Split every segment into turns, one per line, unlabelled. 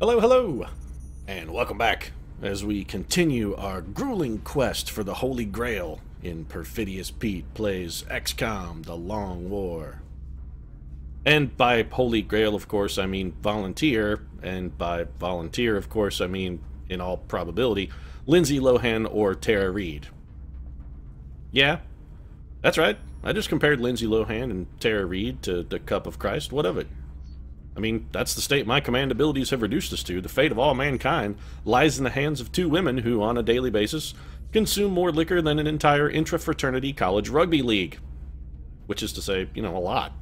Hello, hello, and welcome back as we continue our grueling quest for the Holy Grail in Perfidious Pete Plays XCOM The Long War. And by Holy Grail, of course, I mean volunteer, and by volunteer, of course, I mean, in all probability, Lindsay Lohan or Tara Reid. Yeah, that's right. I just compared Lindsay Lohan and Tara Reid to the Cup of Christ. What of it? I mean, that's the state my command abilities have reduced us to. The fate of all mankind lies in the hands of two women who, on a daily basis, consume more liquor than an entire intra-fraternity college rugby league. Which is to say, you know, a lot.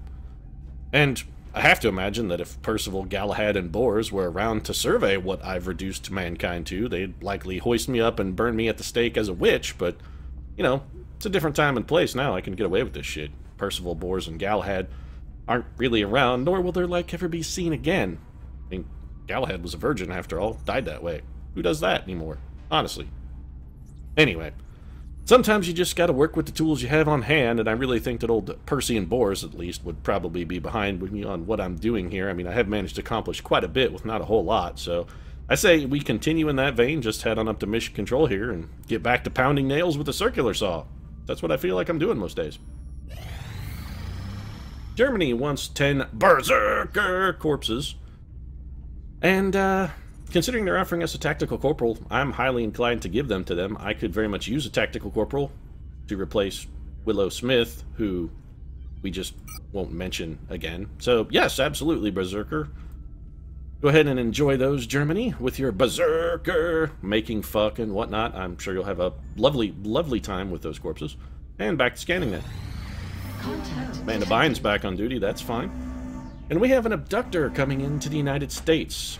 And I have to imagine that if Percival, Galahad, and Bors were around to survey what I've reduced mankind to, they'd likely hoist me up and burn me at the stake as a witch, but, you know, it's a different time and place now. I can get away with this shit. Percival, Bors, and Galahad aren't really around, nor will their like ever be seen again. I mean, Galahad was a virgin after all, died that way. Who does that anymore? Honestly. Anyway, sometimes you just gotta work with the tools you have on hand, and I really think that old Percy and Bors, at least, would probably be behind me on what I'm doing here. I mean, I have managed to accomplish quite a bit with not a whole lot, so I say we continue in that vein, just head on up to Mission Control here and get back to pounding nails with a circular saw. That's what I feel like I'm doing most days. Germany wants 10 berserker corpses. And, considering they're offering us a tactical corporal, I'm highly inclined to give them to them. I could very much use a tactical corporal to replace Willow Smith, who we just won't mention again. So, yes, absolutely, berserker. Go ahead and enjoy those, Germany, with your berserker making fuck and whatnot. I'm sure you'll have a lovely, lovely time with those corpses. And back to scanning then. Amanda Bynes back on duty, that's fine. And we have an abductor coming into the United States.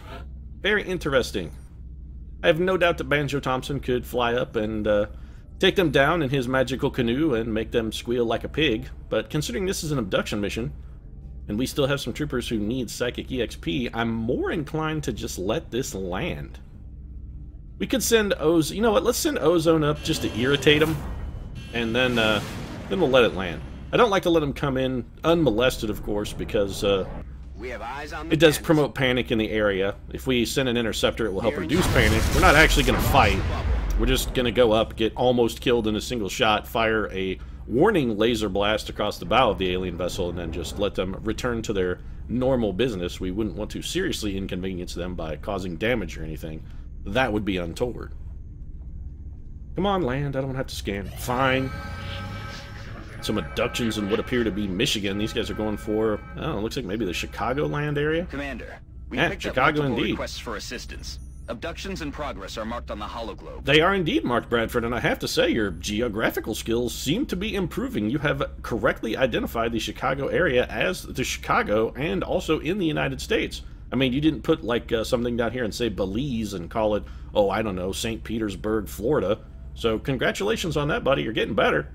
Very interesting. I have no doubt that Banjo Thompson could fly up and take them down in his magical canoe and make them squeal like a pig, but considering this is an abduction mission, and we still have some troopers who need psychic EXP, I'm more inclined to just let this land. We could send Ozone, you know what, let's send Ozone up just to irritate him, and then we'll let it land. I don't like to let him come in unmolested, of course, because it does promote panic in the area. If we send an interceptor, it will help reduce panic. We're not actually going to fight. We're just going to go up, get almost killed in a single shot, fire a warning laser blast across the bow of the alien vessel, and then just let them return to their normal business. We wouldn't want to seriously inconvenience them by causing damage or anything. That would be untoward. Come on, land. I don't have to scan. Fine. Some abductions in what appear to be Michigan. These guys are going for, I don't know, looks like maybe the Chicagoland area?
Commander, we picked
Chicago
up multiple
indeed.
requests for assistance. Abductions in progress are marked on the hologlobe.
They are indeed marked, Bradford, and I have to say your geographical skills seem to be improving. You have correctly identified the Chicago area as the Chicago and also in the United States. I mean, you didn't put like something down here and say Belize and call it, oh, I don't know, St. Petersburg, Florida. So congratulations on that, buddy. You're getting better.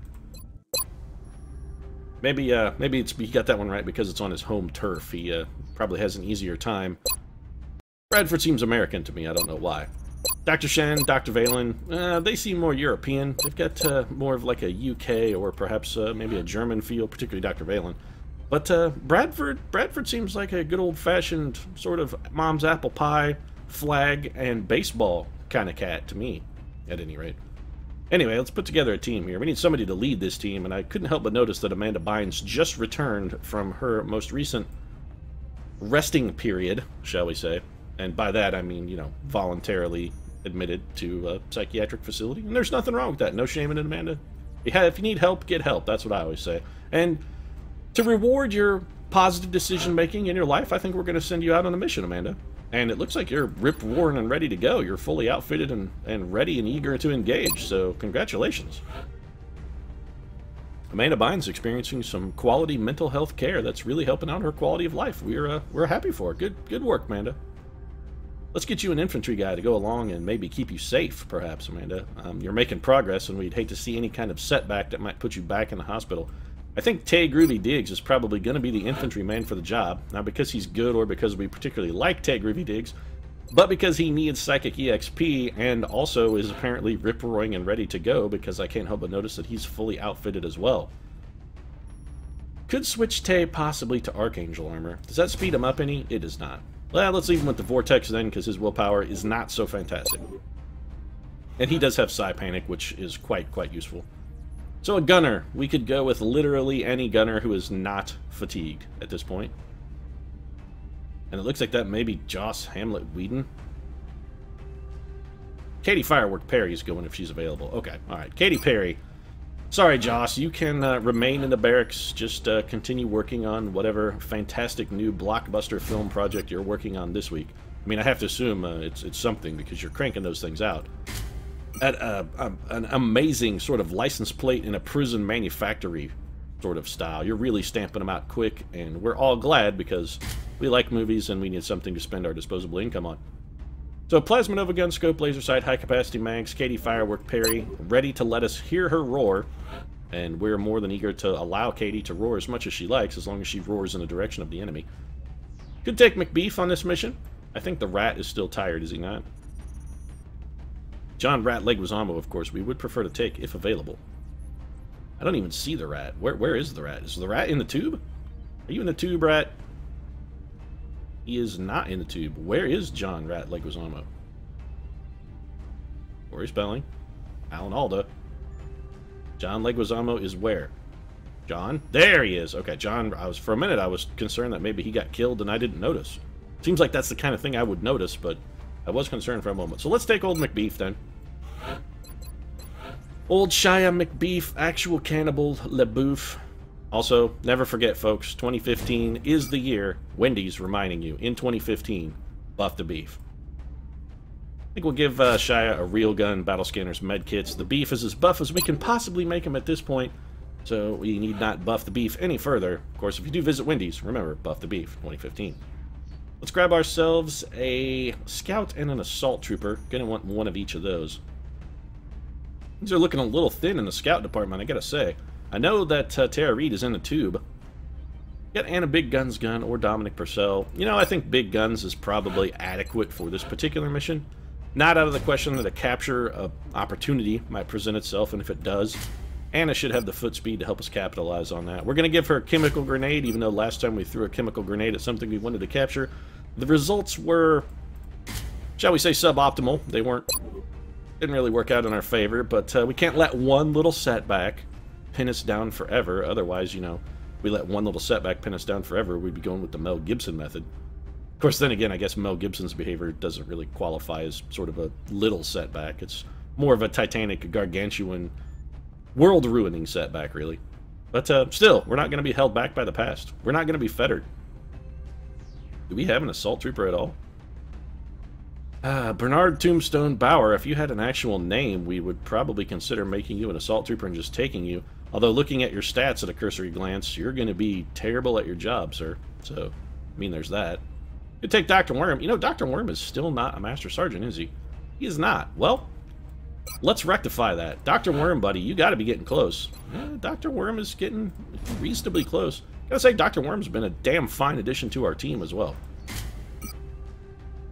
Maybe he got that one right because it's on his home turf. He probably has an easier time. Bradford seems American to me. I don't know why. Dr. Shen, Dr. Valen, they seem more European. They've got more of like a UK or perhaps maybe a German feel, particularly Dr. Valen. But Bradford seems like a good old-fashioned sort of mom's apple pie, flag, and baseball kind of cat to me, at any rate. Anyway, let's put together a team here. We need somebody to lead this team, and I couldn't help but notice that Amanda Bynes just returned from her most recent resting period, shall we say. And by that, I mean, you know, voluntarily admitted to a psychiatric facility. And there's nothing wrong with that. No shame in it, Amanda. If you need help, get help. That's what I always say. And to reward your positive decision-making in your life, I think we're going to send you out on a mission, Amanda. And it looks like you're rip-roaring and ready to go. You're fully outfitted and ready and eager to engage, so congratulations. Amanda Bynes experiencing some quality mental health care that's really helping out her quality of life. We're happy for her. Good work, Amanda. Let's get you an infantry guy to go along and maybe keep you safe, perhaps, Amanda. You're making progress, and we'd hate to see any kind of setback that might put you back in the hospital. I think Tay Groovy Diggs is probably going to be the infantryman for the job, not because he's good or because we particularly like Tay Groovy Diggs, but because he needs psychic EXP and also is apparently rip-roaring and ready to go because I can't help but notice that he's fully outfitted as well. Could switch Tay possibly to Archangel armor. Does that speed him up any? It does not. Well, let's leave him with the Vortex then, because his willpower is not so fantastic. And he does have Psi Panic, which is quite useful. So a gunner. We could go with literally any gunner who is not fatigued at this point. And it looks like that may be Joss Hamlet Whedon. Katie Firework Perry's going if she's available. Okay, alright. Katie Perry. Sorry, Joss. You can remain in the barracks. Just continue working on whatever fantastic new blockbuster film project you're working on this week. I mean, I have to assume it's something because you're cranking those things out at an amazing sort of license plate in a prison manufactory sort of style. You're really stamping them out quick, and we're all glad because we like movies and we need something to spend our disposable income on. So, Plasma Nova Gun, Scope, Laser Sight, High Capacity Mags, Katie Firework Perry, ready to let us hear her roar, and we're more than eager to allow Katie to roar as much as she likes, as long as she roars in the direction of the enemy. Could take McBeef on this mission. I think the Rat is still tired, is he not? John Rat Leguizamo, of course, we would prefer to take if available. I don't even see the Rat. Where is the Rat? Is the Rat in the tube? Are you in the tube, Rat? He is not in the tube. Where is John Rat Leguizamo? Corey Spelling. Alan Alda. John Leguizamo is where? John? There he is. Okay, John, for a minute I was concerned that maybe he got killed and I didn't notice. Seems like that's the kind of thing I would notice, but I was concerned for a moment. So let's take old McBeef then. Old Shia McBeef, actual cannibal LeBouf. Also, never forget, folks, 2015 is the year, Wendy's reminding you, in 2015, buff the beef. I think we'll give Shia a real gun, battle scanners, med kits. The beef is as buff as we can possibly make him at this point, so we need not buff the beef any further. Of course, if you do visit Wendy's, remember, buff the beef, 2015. Let's grab ourselves a scout and an assault trooper. Gonna want one of each of those. These are looking a little thin in the scout department, I gotta say. I know that Tara Reid is in the tube. Get Anna Big Guns gun or Dominic Purcell. You know, I think Big Guns is probably adequate for this particular mission. Not out of the question that a capture opportunity might present itself, and if it does, Anna should have the foot speed to help us capitalize on that. We're going to give her a chemical grenade, even though last time we threw a chemical grenade at something we wanted to capture. The results were, shall we say, suboptimal. Didn't really work out in our favor, but we can't let one little setback pin us down forever. Otherwise, you know, we let one little setback pin us down forever, we'd be going with the Mel Gibson method. Of course, then again, I guess Mel Gibson's behavior doesn't really qualify as sort of a little setback. It's more of a titanic, gargantuan, world-ruining setback, really. But still, we're not going to be held back by the past. We're not going to be fettered. Do we have an assault trooper at all? Bernard Tombstone Bauer, if you had an actual name, we would probably consider making you an assault trooper and just taking you. Although, looking at your stats at a cursory glance, you're going to be terrible at your job, sir. So, I mean, there's that. Could take Dr. Worm. You know, Dr. Worm is still not a Master Sergeant, is he? He is not. Well, let's rectify that. Dr. Worm, buddy, you got to be getting close. Yeah, Dr. Worm is getting reasonably close. Gotta say, Dr. Worm's been a damn fine addition to our team as well.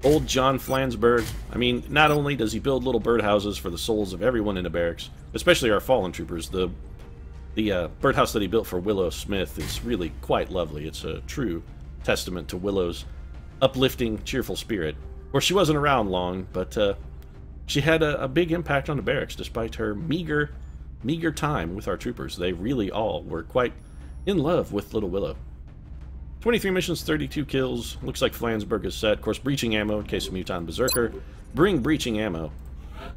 Old John Flansburgh. I mean, not only does he build little birdhouses for the souls of everyone in the barracks, especially our fallen troopers, the birdhouse that he built for Willow Smith is really quite lovely. It's a true testament to Willow's uplifting, cheerful spirit. Of course, she wasn't around long, but she had a big impact on the barracks despite her meager time with our troopers. They really all were quite in love with little Willow. 23 missions, 32 kills. Looks like Flansburgh is set. Of course, breaching ammo in case of Muton Berserker. Bring breaching ammo.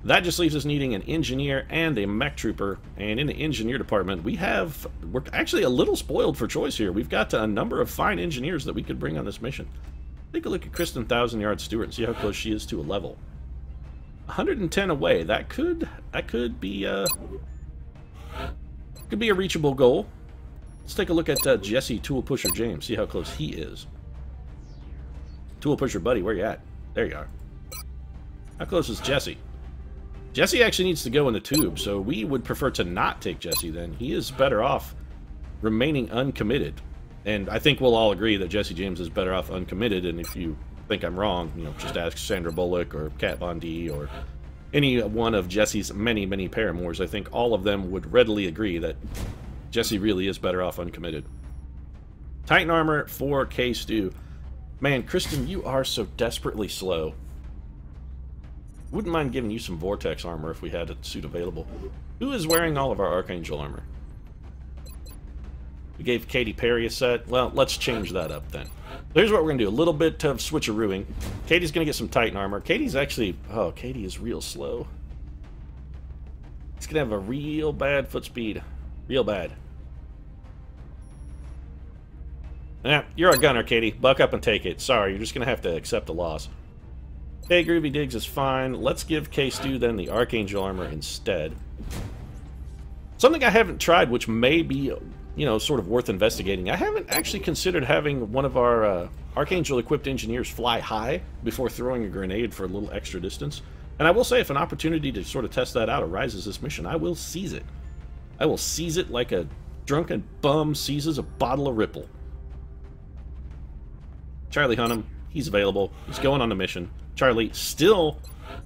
That just leaves us needing an engineer and a mech trooper. And in the engineer department, we're actually a little spoiled for choice here. We've got a number of fine engineers that we could bring on this mission. Take a look at Kristen Thousand Yard Stewart and see how close she is to a level. 110 away. That could be a reachable goal. Let's take a look at Jesse Tool Pusher James, see how close he is. Tool Pusher buddy, where you at? There you are. How close is Jesse? Jesse actually needs to go in the tube, so we would prefer to not take Jesse then. He is better off remaining uncommitted. And I think we'll all agree that Jesse James is better off uncommitted, and if you think I'm wrong, you know, just ask Sandra Bullock or Kat Von D or any one of Jesse's many paramours. I think all of them would readily agree that Jesse really is better off uncommitted. Titan armor for K-Stew. Man, Kristen, you are so desperately slow. Wouldn't mind giving you some Vortex armor if we had a suit available. Who is wearing all of our Archangel armor? We gave Katy Perry a set. Well, let's change that up then. Here's what we're going to do. A little bit of switcherooing. Katie's going to get some Titan armor. Katie's actually... Oh, Katie is real slow. He's going to have a real bad foot speed. Real bad. Yeah, you're a gunner, Katie. Buck up and take it. Sorry, you're just going to have to accept the loss. Hey, Groovy Diggs is fine. Let's give K-Stu then the Archangel armor instead. Something I haven't tried, which may be, you know, sort of worth investigating. I haven't actually considered having one of our Archangel-equipped engineers fly high before throwing a grenade for a little extra distance. And I will say, if an opportunity to sort of test that out arises this mission, I will seize it. I will seize it like a drunken bum seizes a bottle of Ripple. Charlie Hunnam, he's available. He's going on the mission. Charlie, still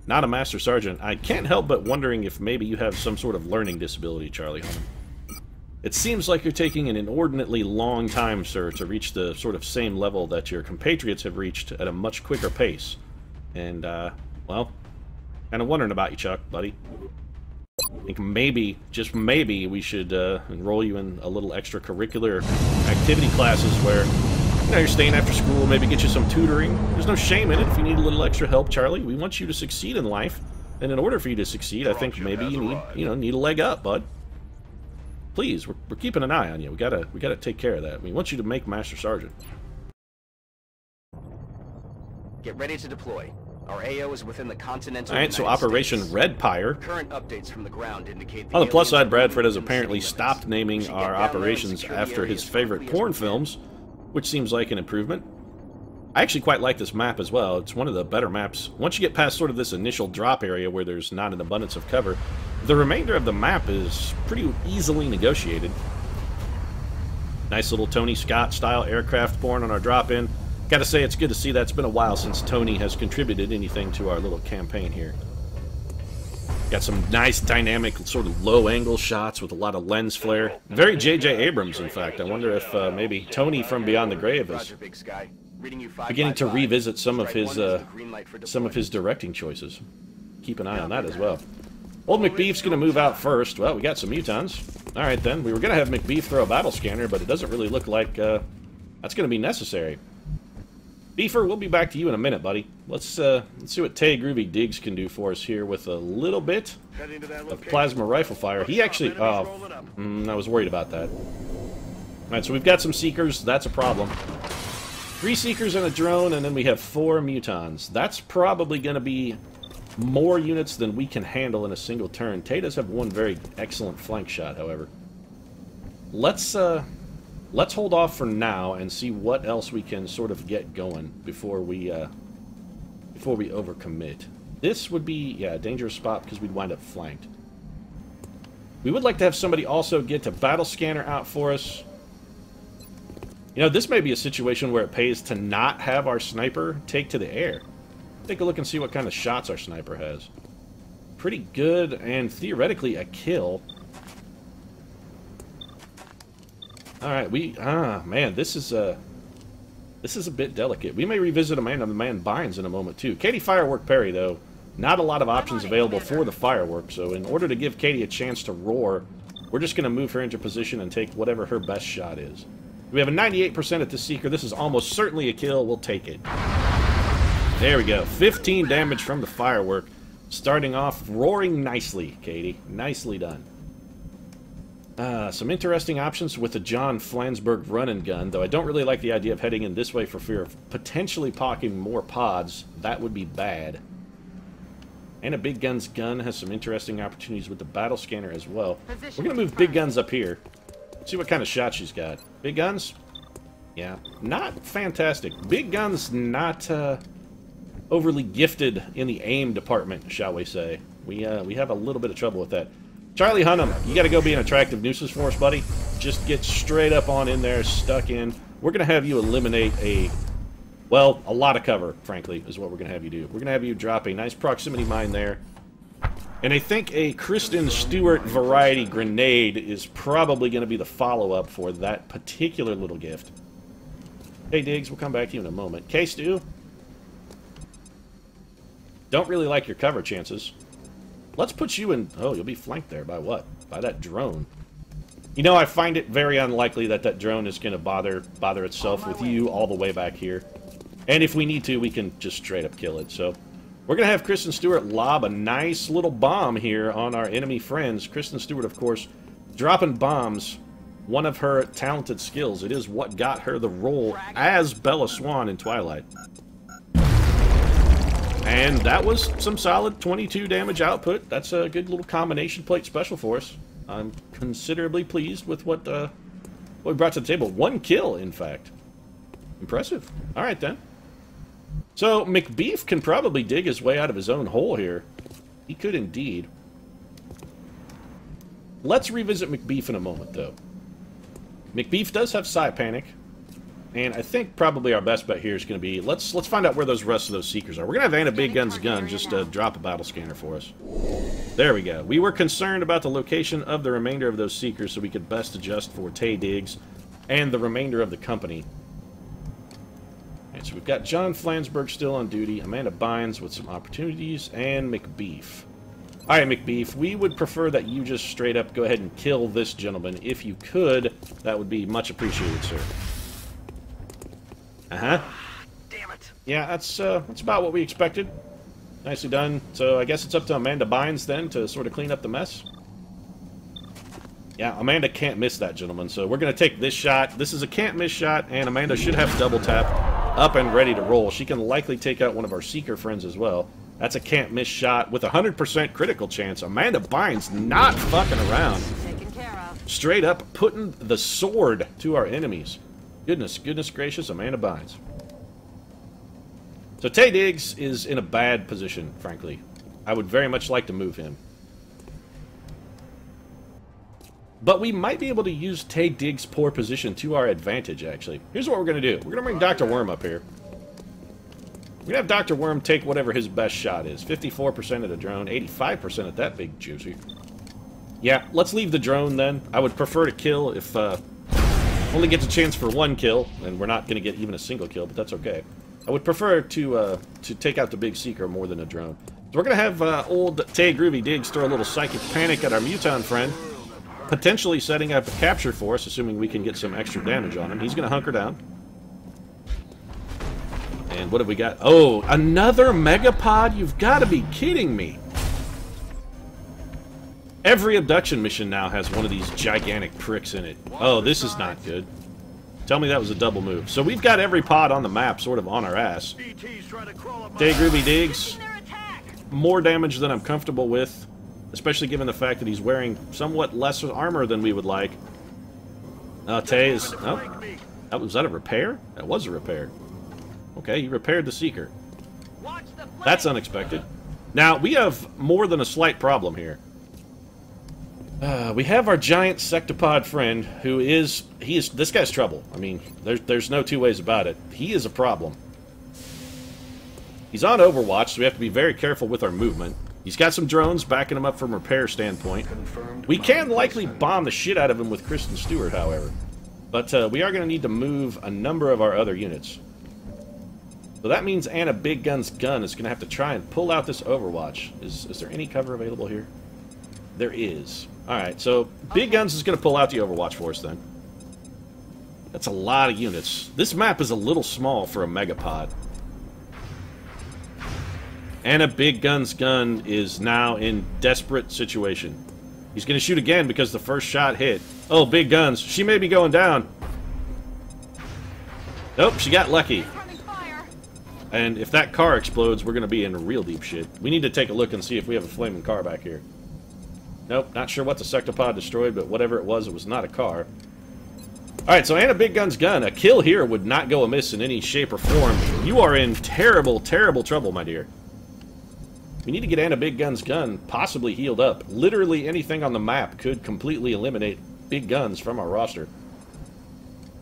not a Master Sergeant. I can't help but wondering if maybe you have some sort of learning disability, Charlie Hunnam. It seems like you're taking an inordinately long time, sir, to reach the sort of same level that your compatriots have reached at a much quicker pace. And, well, kind of wondering about you, Chuck, buddy. I think maybe, just maybe, we should enroll you in a little extracurricular activity classes where... You know, you're staying after school, maybe get you some tutoring. There's no shame in it if you need a little extra help, Charlie. We want you to succeed in life. And in order for you to succeed, I think maybe you need a leg up, bud. Please, we're keeping an eye on you. We gotta take care of that. We want you to make Master Sergeant.
Get ready to deploy. Our AO is within the continental
Alright, so
United
Operation
States.
Red Pyre.
Current updates from the ground indicate
On the plus side,
aliens
Bradford
are
has
moving
apparently
within city
stopped
limits.
naming
We should
our
get down there and
operations
secure the
after
area
his
as
favorite
quickly as
porn
we can.
films, which seems like an improvement. I actually quite like this map as well. It's one of the better maps. Once you get past sort of this initial drop area where there's not an abundance of cover, the remainder of the map is pretty easily negotiated. Nice little Tony Scott-style aircraft born on our drop-in. Gotta say, it's good to see that. It's been a while since Tony has contributed anything to our little campaign here. Got some nice dynamic sort of low-angle shots with a lot of lens flare. Very J.J. Abrams, in fact. I wonder if maybe Tony from Beyond the Grave is beginning to revisit some of his directing choices. Keep an eye on that as well. Old McBeef's going to move out first. Well, we got some mutons. Alright then, we were going to have McBeef throw a battle scanner, but it doesn't really look like that's going to be necessary. Beefer, we'll be back to you in a minute, buddy. Let's see what Tay Groovy Diggs can do for us here with a little bit of plasma rifle fire. He actually... I was worried about that. Alright, so we've got some Seekers. That's a problem. 3 Seekers and a drone, and then we have 4 mutons. That's probably going to be more units than we can handle in a single turn. Tay does have one very excellent flank shot, however. Let's hold off for now and see what else we can sort of get going before we overcommit. This would be, yeah, a dangerous spot because we'd wind up flanked. We would like to have somebody also get a battle scanner out for us. You know, this may be a situation where it pays to not have our sniper take to the air. Take a look and see what kind of shots our sniper has. Pretty good, and theoretically a kill. Alright, man, this is a bit delicate. We may revisit a man-to-man binds in a moment, too. Katie Firework Perry, though, not a lot of options available for the firework, so in order to give Katie a chance to roar, we're just going to move her into position and take whatever her best shot is. We have a 98% at this Seeker. This is almost certainly a kill. We'll take it. There we go. 15 damage from the firework. Starting off roaring nicely, Katie. Nicely done. Some interesting options with the John Flansburgh run-and gun, though I don't really like the idea of heading in this way for fear of potentially pocketing more pods. That would be bad. And a Big Gun's gun has some interesting opportunities with the battle scanner as well. We're going to move Big Guns up here. See what kind of shot she's got. Big Guns? Yeah, not fantastic. Big Guns not overly gifted in the aim department, shall we say. We have a little bit of trouble with that. Charlie Hunnam, you got to go be an attractive nuisance for us, buddy. Just get straight up on in there, stuck in. We're going to have you eliminate a lot of cover, frankly, is what we're going to have you do. We're going to have you drop a nice proximity mine there. And I think a Kristen Stewart variety grenade is probably going to be the follow-up for that particular little gift. Hey, Diggs, we'll come back to you in a moment. K-Stew? Don't really like your cover chances. Let's put you in... Oh, you'll be flanked there. By what? By that drone. You know, I find it very unlikely that that drone is going to bother itself with you all the way back here. And if we need to, we can just straight up kill it. So, we're going to have Kristen Stewart lob a nice little bomb here on our enemy friends. Kristen Stewart, of course, dropping bombs, one of her talented skills. It is what got her the role as Bella Swan in Twilight. And that was some solid 22 damage output. That's a good little combination plate special for us. I'm considerably pleased with what we brought to the table. 1 kill, in fact. Impressive. Alright, then. So, McBeef can probably dig his way out of his own hole here. He could indeed. Let's revisit McBeef in a moment, though. McBeef does have Psi Panic. And I think probably our best bet here is going to be, let's find out where those rest of those Seekers are. We're going to have Anna Big Gun's gun just drop a battle scanner for us. There we go. We were concerned about the location of the remainder of those Seekers so we could best adjust for Tay Diggs and the remainder of the company. And so we've got John Flansburgh still on duty, Amanda Bynes with some opportunities, and McBeef. Alright, McBeef, we would prefer that you just straight up go ahead and kill this gentleman. If you could, that would be much appreciated, sir. Uh-huh.
Damn it.
Yeah, that's about what we expected. Nicely done. So I guess it's up to Amanda Bynes then to sort of clean up the mess. Yeah, Amanda can't miss that, gentleman. So we're going to take this shot. This is a can't miss shot, and Amanda should have double tap up and ready to roll. She can likely take out one of our Seeker friends as well. That's a can't miss shot with a 100% critical chance. Amanda Bynes not fucking around.
Taken care of.
Straight up putting the sword to our enemies. Goodness gracious, Amanda Bynes. So Tay Diggs is in a bad position, frankly. I would very much like to move him. But we might be able to use Tay Diggs' poor position to our advantage, actually. Here's what we're going to do. We're going to bring Dr. Worm up here. We're going to have Dr. Worm take whatever his best shot is. 54% at a drone, 85% at that big juicy. Yeah, let's leave the drone then. I would prefer to kill if... only gets a chance for 1 kill, and we're not going to get even a single kill, but that's okay. I would prefer to take out the big Seeker more than a drone. So we're going to have old Tay Groovy Diggs throw a little Psychic Panic at our Muton friend, potentially setting up a capture for us, assuming we can get some extra damage on him. He's going to hunker down. And what have we got? Oh, another Megapod? You've got to be kidding me. Every abduction mission now has one of these gigantic pricks in it. Oh, this is not good. Tell me that was a double move. So we've got every pod on the map sort of on our ass. Tay Groovy Diggs. More damage than I'm comfortable with. Especially given the fact that he's wearing somewhat less armor than we would like. Tay is... Oh, was that a repair? That was a repair. Okay, he repaired the Seeker. That's unexpected. Now, we have more than a slight problem here. We have our giant sectopod friend, who is... this guy's trouble. I mean, there's no two ways about it. He is a problem. He's on Overwatch, so we have to be very careful with our movement. He's got some drones backing him up from a repair standpoint. We can likely bomb the shit out of him with Kristen Stewart, however. But we are going to need to move a number of our other units. So that means Anna Big Gun's gun is going to have to try and pull out this Overwatch. Is there any cover available here? There is. Alright, so Big Guns is going to pull out the Overwatch for us then. That's a lot of units. This map is a little small for a Megapod. And a Big Gun's gun is now in desperate situation. He's going to shoot again because the first shot hit. Oh, Big Guns. She may be going down. Nope, she got lucky. And if that car explodes, we're going to be in real deep shit. We need to take a look and see if we have a flaming car back here. Nope, not sure what the sectopod destroyed, but whatever it was not a car. Alright, so Anna Big Gun's gun. A kill here would not go amiss in any shape or form. You are in terrible, terrible trouble, my dear. We need to get Anna Big Gun's gun possibly healed up. Literally anything on the map could completely eliminate Big Guns from our roster.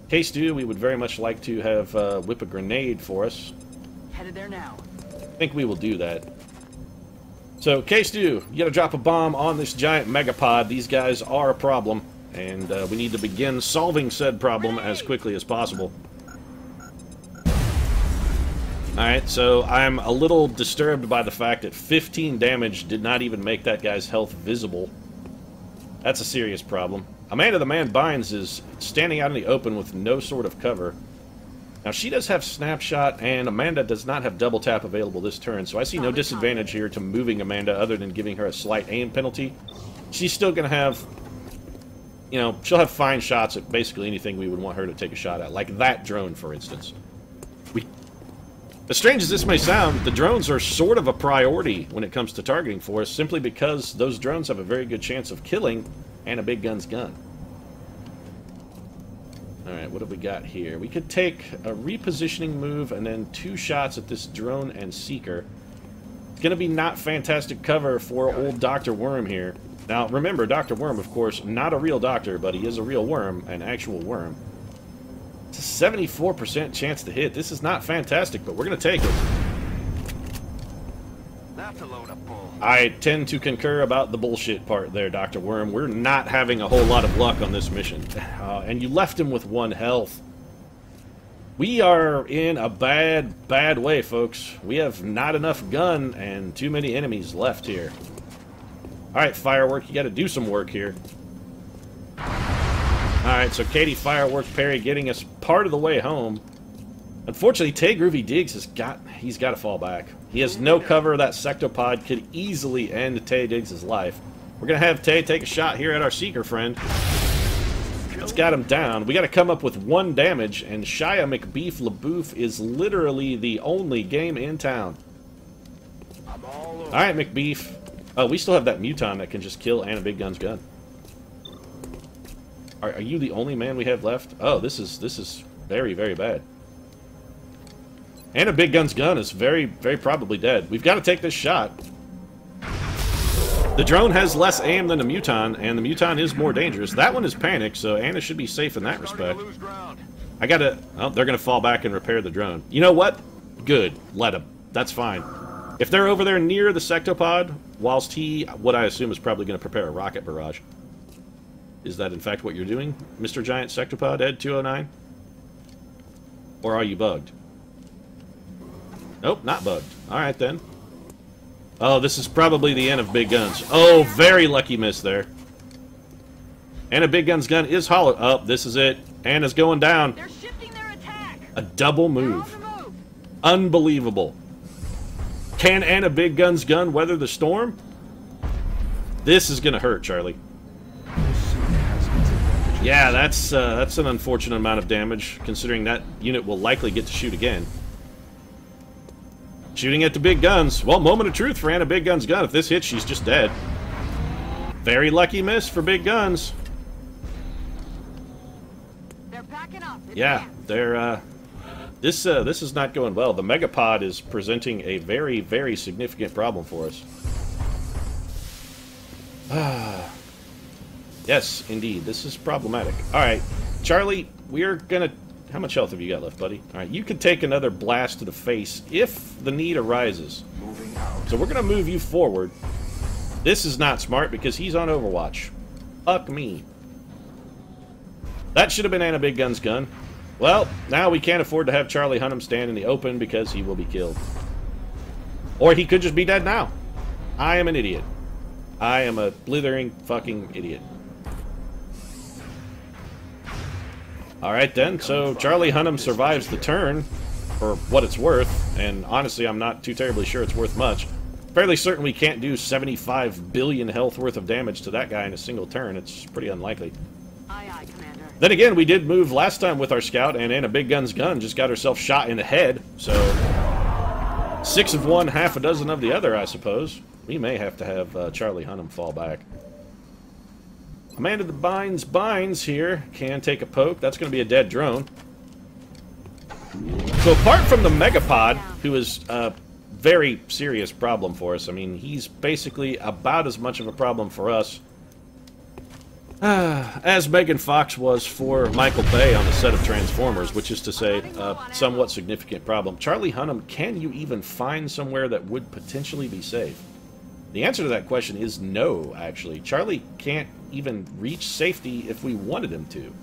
Case 2, we would very much like to have whip a grenade for us.
Headed there now.
I think we will do that. So, Case 2, you gotta drop a bomb on this giant Megapod. These guys are a problem, and we need to begin solving said problem as quickly as possible. Alright, so I'm a little disturbed by the fact that 15 damage did not even make that guy's health visible. That's a serious problem. Amanda the Man Binds is standing out in the open with no sort of cover. Now, she does have Snapshot, and Amanda does not have Double Tap available this turn, so I see no disadvantage here to moving Amanda other than giving her a slight aim penalty. She's still going to have, you know, she'll have fine shots at basically anything we would want her to take a shot at, like that drone, for instance. As strange as this may sound, the drones are sort of a priority when it comes to targeting for us, simply because those drones have a very good chance of killing and a big gun's gun. Alright, what have we got here? We could take a repositioning move and then 2 shots at this drone and seeker. It's going to be not fantastic cover for old Dr. Worm here. Now, remember, Dr. Worm, of course, not a real doctor, but he is a real worm, an actual worm. It's a 74% chance to hit. This is not fantastic, but we're going to take it.
That's a load of bull.
I tend to concur about the bullshit part there, Dr. Worm. We're not having a whole lot of luck on this mission. And you left him with 1 health. We are in a bad, bad way, folks. We have not enough gun and too many enemies left here. Alright, Firework, you got to do some work here. Alright, so Katie Firework Perry getting us part of the way home. Unfortunately, Tay Groovy Diggs he's got to fall back. He has no cover. That sectopod could easily end Tay Diggs' life. We're going to have Tay take a shot here at our Seeker friend. It's got him down. We got to come up with 1 damage, and Shia McBeef LaBouffe is literally the only game in town. Alright, McBeef. Oh, we still have that Muton that can just kill and a big gun's gun. Are you the only man we have left? Oh, this is very, very bad. And a big gun's gun is very, very probably dead. We've got to take this shot. The drone has less aim than the Muton, and the Muton is more dangerous. That one is panicked, so Anna should be safe in that respect. I gotta... Oh, they're gonna fall back and repair the drone. You know what? Good. Let them. That's fine. If they're over there near the sectopod, whilst he, what I assume is probably going to prepare a rocket barrage. Is that in fact what you're doing, Mr. Giant Sectopod Ed 209? Or are you bugged? Nope, not bugged. Alright then. Oh, this is probably the end of big guns. Oh, very lucky miss there. And a big gun's gun is hollow. Oh, this is it. Anna's going down.
They're shifting their attack.
A double move. Unbelievable. Can Anna Big Gun's gun weather the storm? This is gonna hurt, Charlie. Yeah, that's an unfortunate amount of damage, considering that unit will likely get to shoot again. Shooting at the big guns. Well, moment of truth for Anna Big Gun's gun. If this hits, she's just dead. Very lucky miss for big guns.
They're backing up.
Yeah, they're this is not going well. The Megapod is presenting a very, very significant problem for us. Yes, indeed. This is problematic. Alright, Charlie, we're gonna... How much health have you got left, buddy? Alright, you can take another blast to the face if the need arises. So we're gonna move you forward. This is not smart because he's on Overwatch. Fuck me. That should have been Anna Big Gun's gun. Well, now we can't afford to have Charlie Hunnam stand in the open because he will be killed. Or he could just be dead now. I am an idiot. I am a blithering fucking idiot. Alright then, so Charlie Hunnam survives the turn, for what it's worth, and honestly I'm not too terribly sure it's worth much. Fairly certain we can't do 75 billion health worth of damage to that guy in a single turn. It's pretty unlikely.
Aye, aye, Commander.
Then again, we did move last time with our scout, and Anna Big Gun's gun just got herself shot in the head, so... 6 of one, half a dozen of the other, I suppose. We may have to have Charlie Hunnam fall back. Amanda the Binds here can take a poke. That's going to be a dead drone. So apart from the Megapod, who is a very serious problem for us, I mean, he's basically about as much of a problem for us as Megan Fox was for Michael Bay on the set of Transformers, which is to say, a somewhat significant problem. Charlie Hunnam, can you even find somewhere that would potentially be safe? The answer to that question is no, actually. Charlie can't even reach safety if we wanted him to.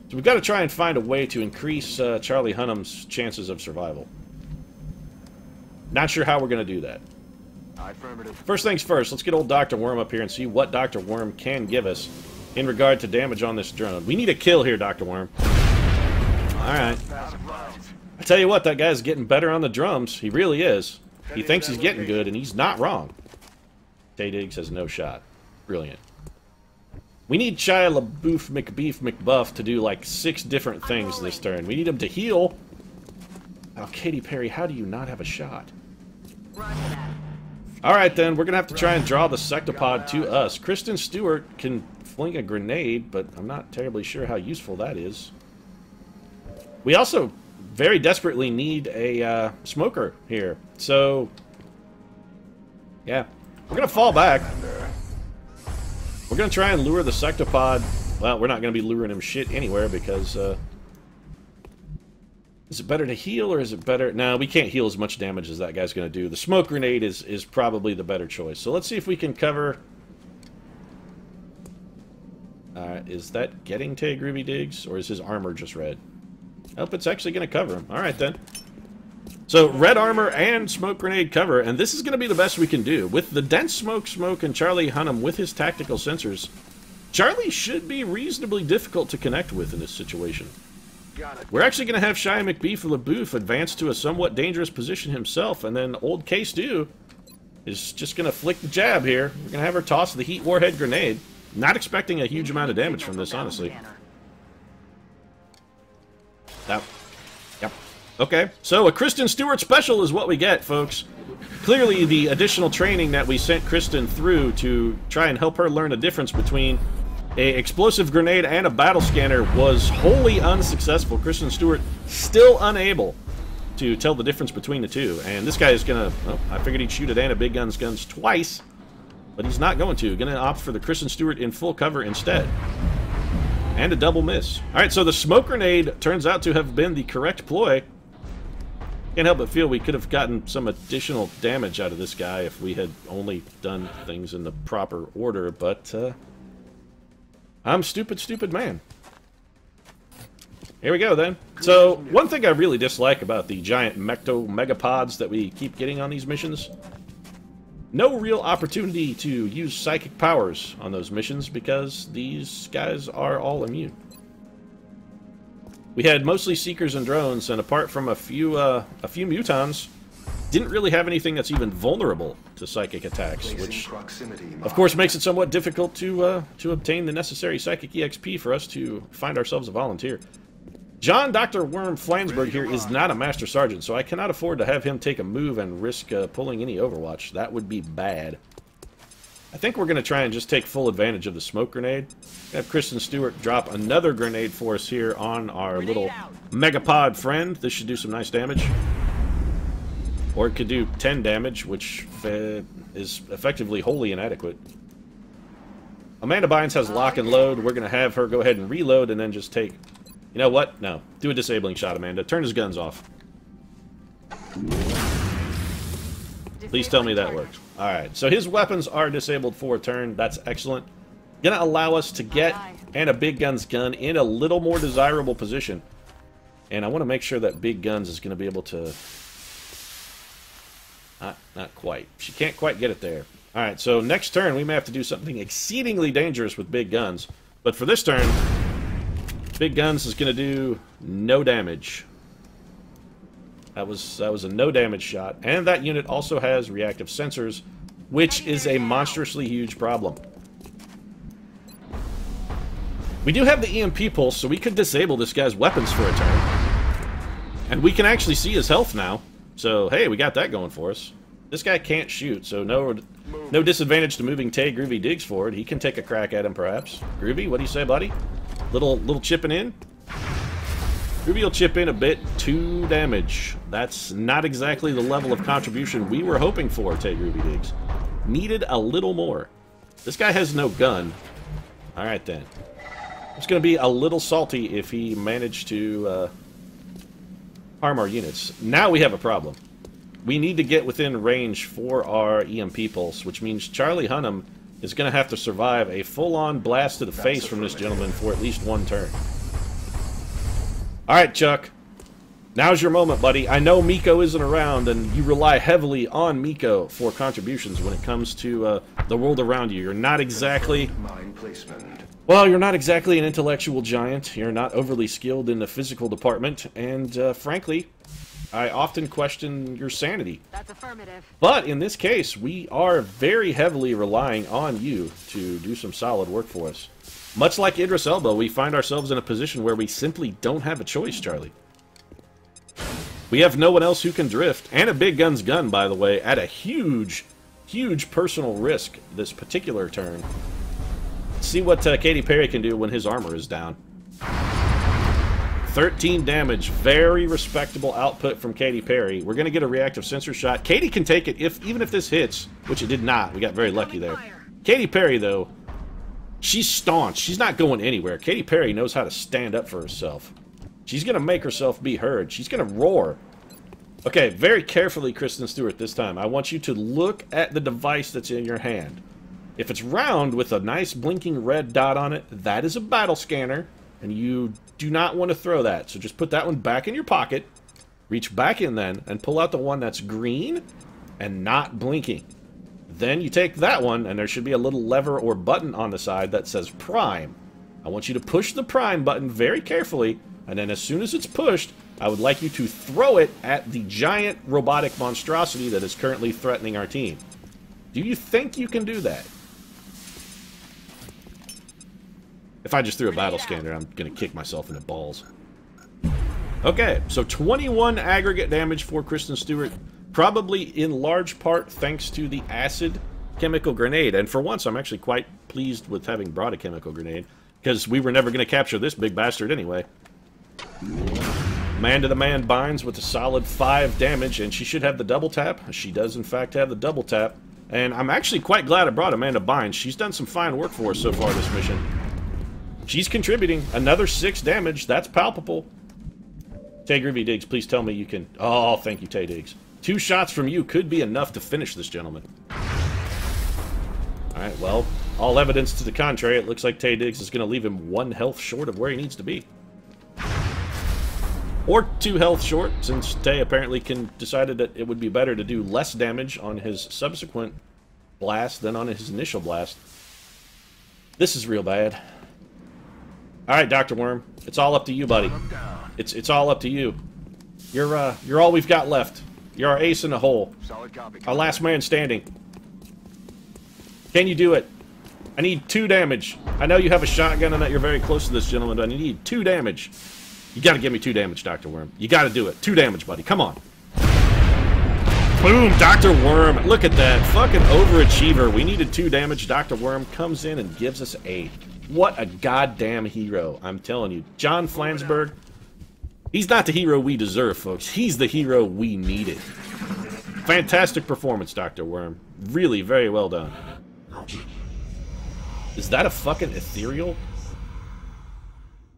So we've got to try and find a way to increase Charlie Hunnam's chances of survival. Not sure how we're going to do that.
Affirmative.
First things first, let's get old Dr. Worm up here and see what Dr. Worm can give us in regard to damage on this drone. We need a kill here, Dr. Worm. Alright. I tell you what, that guy's getting better on the drums. He really is. He thinks he's getting good, and he's not wrong. Tay Diggs has no shot. Brilliant. We need Shia LaBeouf McBeef McBuff to do like 6 different things this turn. We need him to heal. Oh, Katy Perry, how do you not have a shot? Alright then, we're going to have to try and draw the sectopod to us. Kristen Stewart can fling a grenade, but I'm not terribly sure how useful that is. We also very desperately need a smoker here. So, yeah, we're going to fall back. We're going to try and lure the sectopod. Well, we're not going to be luring him shit anywhere because... is it better to heal, or is it better... No, we can't heal as much damage as that guy's going to do. The smoke grenade is probably the better choice. So let's see if we can cover... is that getting Tay Groovy Diggs, or is his armor just red? Nope, it's actually going to cover him. Alright then. So, red armor and smoke grenade cover, and this is going to be the best we can do. With the dense smoke and Charlie Hunnam with his tactical sensors, Charlie should be reasonably difficult to connect with in this situation. We're actually going to have Shia McBeef LaBeouf advance to a somewhat dangerous position himself, and then old K-Stew is just going to flick the jab here. We're going to have her toss the heat warhead grenade. Not expecting a huge amount of damage from this, honestly. Yep. Okay, so a Kristen Stewart special is what we get, folks. Clearly, the additional training that we sent Kristen through to try and help her learn a difference between an explosive grenade and a battle scanner was wholly unsuccessful. Kristen Stewart still unable to tell the difference between the two. And this guy is gonna... Well, I figured he'd shoot at Anna Big Gun's guns twice, but he's not going to. Gonna opt for the Kristen Stewart in full cover instead. And a double miss. Alright, so the smoke grenade turns out to have been the correct ploy. Can't help but feel we could have gotten some additional damage out of this guy if we had only done things in the proper order, but, I'm stupid man. Here we go, then. So, one thing I really dislike about the giant megapods that we keep getting on these missions, no real opportunity to use psychic powers on those missions because these guys are all immune. We had mostly Seekers and drones, and apart from a few mutons, didn't really have anything that's even vulnerable to psychic attacks, which, of course, makes it somewhat difficult to obtain the necessary psychic EXP for us to find ourselves a volunteer. John Dr. Worm Flansburgh here is not a Master Sergeant, so I cannot afford to have him take a move and risk pulling any Overwatch. That would be bad. I think we're going to try and just take full advantage of the smoke grenade. Have Kristen Stewart drop another grenade for us here on our little megapod friend. This should do some nice damage. Or it could do 10 damage, which is effectively wholly inadequate. Amanda Bynes has lock and load. We're going to have her go ahead and reload and then just take... You know what? No. Do a disabling shot, Amanda. Turn his guns off. Please tell me that worked. Alright, so his weapons are disabled for a turn. That's excellent. Gonna allow us to get Anna Big Gun's gun in a little more desirable position. And I want to make sure that Big Guns is going to be able to... Not quite. She can't quite get it there. Alright, so next turn we may have to do something exceedingly dangerous with Big Guns. But for this turn, Big Guns is going to do no damage. That was a no damage shot. And that unit also has reactive sensors, which is a monstrously huge problem. We do have the EMP pulse, so we could disable this guy's weapons for a turn. And we can actually see his health now. So, hey, we got that going for us. This guy can't shoot, so no disadvantage to moving Tay Groovy Diggs forward. He can take a crack at him, perhaps. Groovy, what do you say, buddy? Little chipping in? Groovy will chip in a bit. 2 damage. That's not exactly the level of contribution we were hoping for, Tay Groovy Diggs. Needed a little more. This guy has no gun. Alright then. It's going to be a little salty if he managed to harm our units. Now we have a problem. We need to get within range for our EMP pulse, which means Charlie Hunnam is going to have to survive a full-on blast to the face from this gentleman for at least 1 turn. Alright, Chuck. Now's your moment, buddy. I know Miko isn't around, and you rely heavily on Miko for contributions when it comes to the world around you. You're not exactly... Well, you're not exactly an intellectual giant. You're not overly skilled in the physical department, and frankly, I often question your sanity.
That's affirmative.
But in this case, we are very heavily relying on you to do some solid work for us. Much like Idris Elba, we find ourselves in a position where we simply don't have a choice, Charlie. We have no one else who can drift, and a big gun's gun, by the way, at a huge, huge personal risk this particular turn. Let's see what Katy Perry can do when his armor is down. 13 damage, very respectable output from Katy Perry. We're going to get a reactive sensor shot. Katy can take it even if this hits, which it did not. We got very lucky there. Katy Perry, though, she's staunch. She's not going anywhere. Katy Perry knows how to stand up for herself. She's going to make herself be heard. She's going to roar. Okay, very carefully, Kristen Stewart, this time. I want you to look at the device that's in your hand. If it's round with a nice blinking red dot on it, that is a battle scanner, and you do not want to throw that. So just put that one back in your pocket, reach back in then, and pull out the one that's green and not blinking. Then you take that one, and there should be a little lever or button on the side that says Prime. I want you to push the Prime button very carefully, and then as soon as it's pushed, I would like you to throw it at the giant robotic monstrosity that is currently threatening our team. Do you think you can do that? If I just threw a battle scanner, I'm going to kick myself in the balls. Okay, so 21 aggregate damage for Kristen Stewart, probably in large part thanks to the acid chemical grenade. And for once, I'm actually quite pleased with having brought a chemical grenade, because we were never going to capture this big bastard anyway. Man-to-the-man binds with a solid 5 damage, and she should have the double tap. She does, in fact, have the double tap. And I'm actually quite glad I brought Amanda Bynes. She's done some fine work for us so far this mission. She's contributing another 6 damage. That's palpable. Tay Groovy Diggs, please tell me you can... Oh, thank you, Tay Diggs. 2 shots from you could be enough to finish this gentleman. Alright, well, all evidence to the contrary. It looks like Tay Diggs is going to leave him 1 health short of where he needs to be. Or 2 health short, since Tay apparently decided that it would be better to do less damage on his subsequent blast than on his initial blast. This is real bad. Alright, Dr. Worm. It's all up to you, buddy. It's all up to you. You're all we've got left. You're our ace in the hole. Our last man standing. Can you do it? I need 2 damage. I know you have a shotgun and that you're very close to this gentleman, but I need 2 damage. You gotta give me 2 damage, Dr. Worm. You gotta do it. 2 damage, buddy. Come on. Boom, Dr. Worm. Look at that. Fucking overachiever. We needed 2 damage. Dr. Worm comes in and gives us 8. What a goddamn hero. I'm telling you. John Flansburgh, he's not the hero we deserve, folks. He's the hero we needed. Fantastic performance, Dr. Worm. Really, very well done. Is that a fucking ethereal?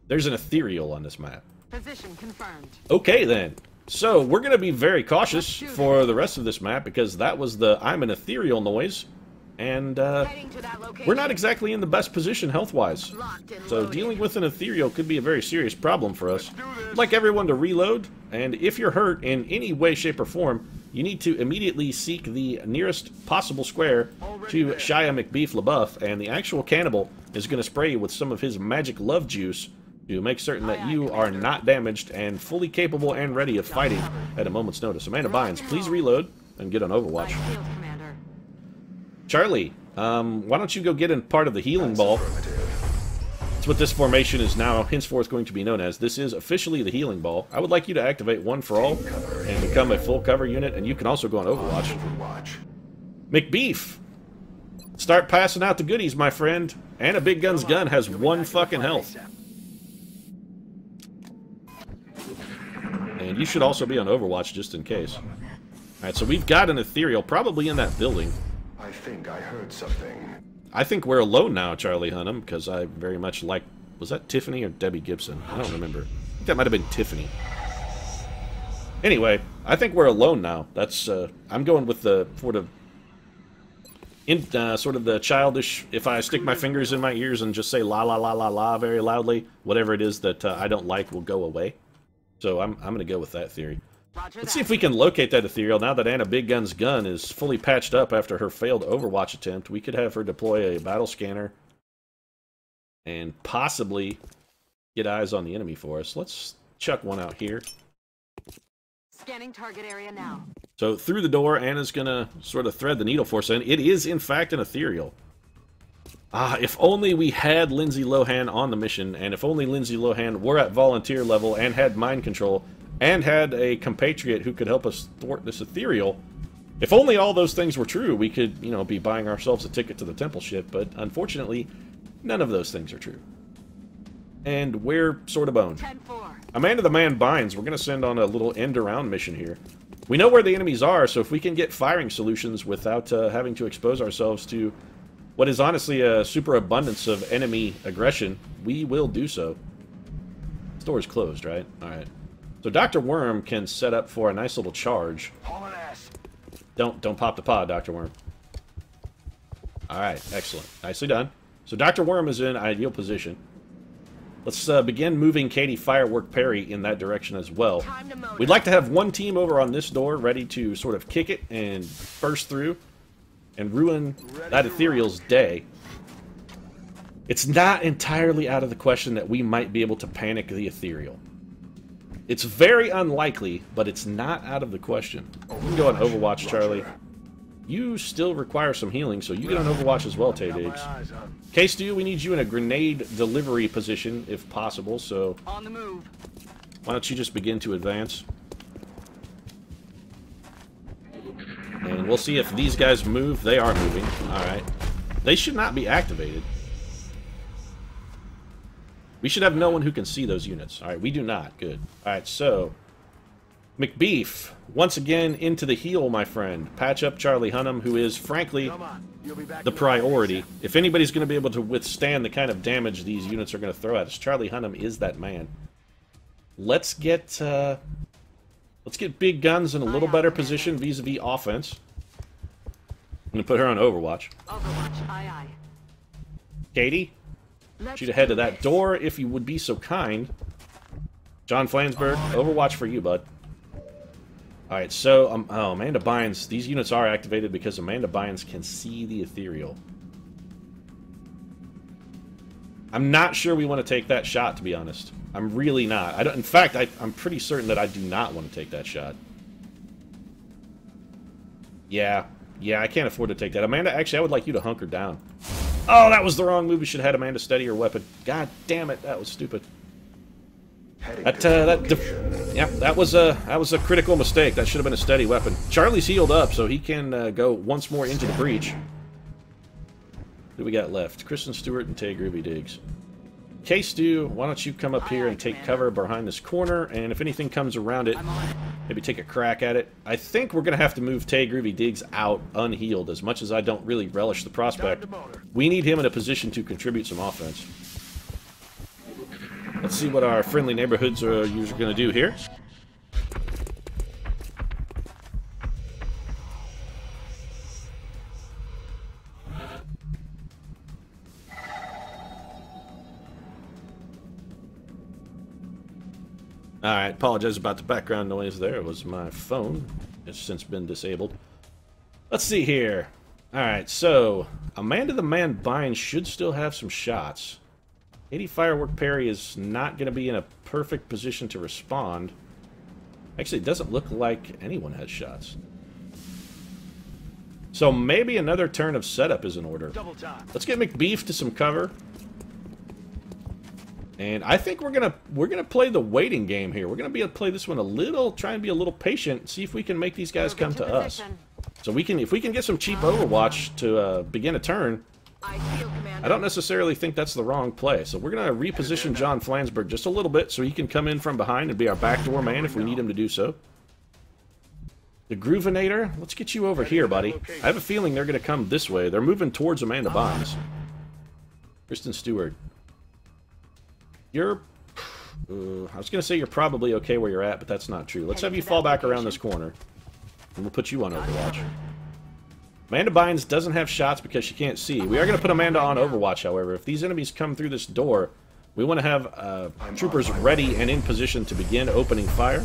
There's an ethereal on this map.
Position confirmed.
Okay, then. So, we're going to be very cautious for the rest of this map, because that was the I'm an ethereal noise. And, we're not exactly in the best position health-wise. So, dealing with an ethereal could be a very serious problem for us. I'd like everyone to reload, and if you're hurt in any way, shape, or form, you need to immediately seek the nearest possible square to Shia McBeef LaBeouf, and the actual cannibal is going to spray you with some of his magic love juice to make certain that you are not damaged and fully capable and ready of fighting at a moment's notice. Amanda Bynes, please reload and get on Overwatch. Charlie, why don't you go get in part of the healing ball? That's what this formation is now henceforth going to be known as. This is officially the healing ball. I would like you to activate One for All and become a full cover unit, and you can also go on Overwatch. McBeef, start passing out the goodies, my friend. And a Big Gun's gun has 1 fucking health. And you should also be on Overwatch just in case. Alright, so we've got an ethereal probably in that building.
I think I heard something.
I think we're alone now, Charlie Hunnam, because I very much like... Was that Tiffany or Debbie Gibson? I don't remember. I think that might have been Tiffany. Anyway, I think we're alone now. That's, I'm going with the sort of... sort of the childish, if I stick my fingers in my ears and just say la la la la la very loudly, whatever it is that I don't like will go away. So I'm going to go with that theory.
Roger
Let's
that.
see if we can locate that ethereal. Now that Anna Big Gun's gun is fully patched up after her failed Overwatch attempt, we could have her deploy a battle scanner and possibly get eyes on the enemy for us. Let's chuck one out here.
Scanning target area now.
So through the door, Anna's going to sort of thread the needle for us in. It is, in fact, an ethereal. Ah, if only we had Lindsay Lohan on the mission, and if only Lindsay Lohan were at volunteer level and had mind control, and had a compatriot who could help us thwart this ethereal. If only all those things were true, we could, you know, be buying ourselves a ticket to the temple ship, but unfortunately, none of those things are true. And we're sort of boned.
10-4.
Amanda the Man binds. We're going to send on a little end-around mission here. We know where the enemies are, so if we can get firing solutions without having to expose ourselves to what is honestly a superabundance of enemy aggression, we will do so. The door is closed, right? Alright. So Dr. Worm can set up for a nice little charge.
Hauling ass.
Don't pop the pod, Dr. Worm. Alright, excellent. Nicely done. So Dr. Worm is in ideal position. Let's begin moving Katie Firework Perry in that direction as well.
Time to motor.
We'd like to have one team over on this door ready to sort of kick it and burst through and ruin that ethereal's day. It's not entirely out of the question that we might be able to panic the ethereal. It's very unlikely, but it's not out of the question. You can go on Overwatch, Charlie. You still require some healing, so you get on Overwatch as well, Tay Diggs. K-Stew, we need you in a grenade delivery position, if possible, so
On the move.
why don't you just begin to advance? And we'll see if these guys move. They are moving. Alright. They should not be activated. We should have no one who can see those units. Alright, we do not. Good. Alright, so McBeef, once again into the heel, my friend. Patch up Charlie Hunnam, who is, frankly, the priority. If anybody's going to be able to withstand the kind of damage these units are going to throw at us, Charlie Hunnam is that man. Let's get Big Guns in a little better position vis-a-vis offense. I'm going to put her on Overwatch.
Overwatch, aye aye.
Katie,
Let's
shoot to head
do
to that
this.
door if you would be so kind. John Flansburgh, Overwatch for you, bud. Alright, so, oh, Amanda Bynes. These units are activated because Amanda Bynes can see the ethereal. I'm not sure we want to take that shot, to be honest. I'm really not. I don't. In fact, I'm pretty certain that I do not want to take that shot. Yeah, I can't afford to take that. Amanda, actually, I would like you to hunker down. Oh, that was the wrong move. We should have had Amanda steady her weapon. God damn it, that was stupid. That was a critical mistake. That should have been a steady weapon. Charlie's healed up, so he can go once more into the breach. Who do we got left? Kristen Stewart and Tay Groovy Diggs. K-Stew, why don't you come up here and take cover behind this corner, and if anything comes around it, maybe take a crack at it. I think we're going to have to move Tay Groovy Diggs out unhealed, as much as I don't really relish the prospect. We need him in a position to contribute some offense. Let's see what our friendly neighborhoods are usually going to do here. Alright, apologize about the background noise there. It was my phone. It's since been disabled. Let's see here. Alright, so Amanda the Man Bynes should still have some shots. 80 Firework Parry is not going to be in a perfect position to respond. Actually, it doesn't look like anyone has shots. So maybe another turn of setup is in order. Let's get McBeef to some cover. And I think we're gonna play the waiting game here. We're gonna be able to play this one a little, try and be a little patient, see if we can make these guys come to us. So if we can get some cheap Overwatch to begin a turn. I don't necessarily think that's the wrong play. So we're gonna reposition John Flansburgh just a little bit so he can come in from behind and be our backdoor man if we need him to do so. The Groovinator, let's get you over here, buddy. I have a feeling they're gonna come this way. They're moving towards Amanda Bynes. Kristen Stewart. You're... I was going to say you're probably okay where you're at, but that's not true. Let's have you fall back around this corner. And we'll put you on Overwatch. Amanda Bynes doesn't have shots because she can't see. We are going to put Amanda on Overwatch, however. If these enemies come through this door, We want to have troopers ready and in position to begin opening fire.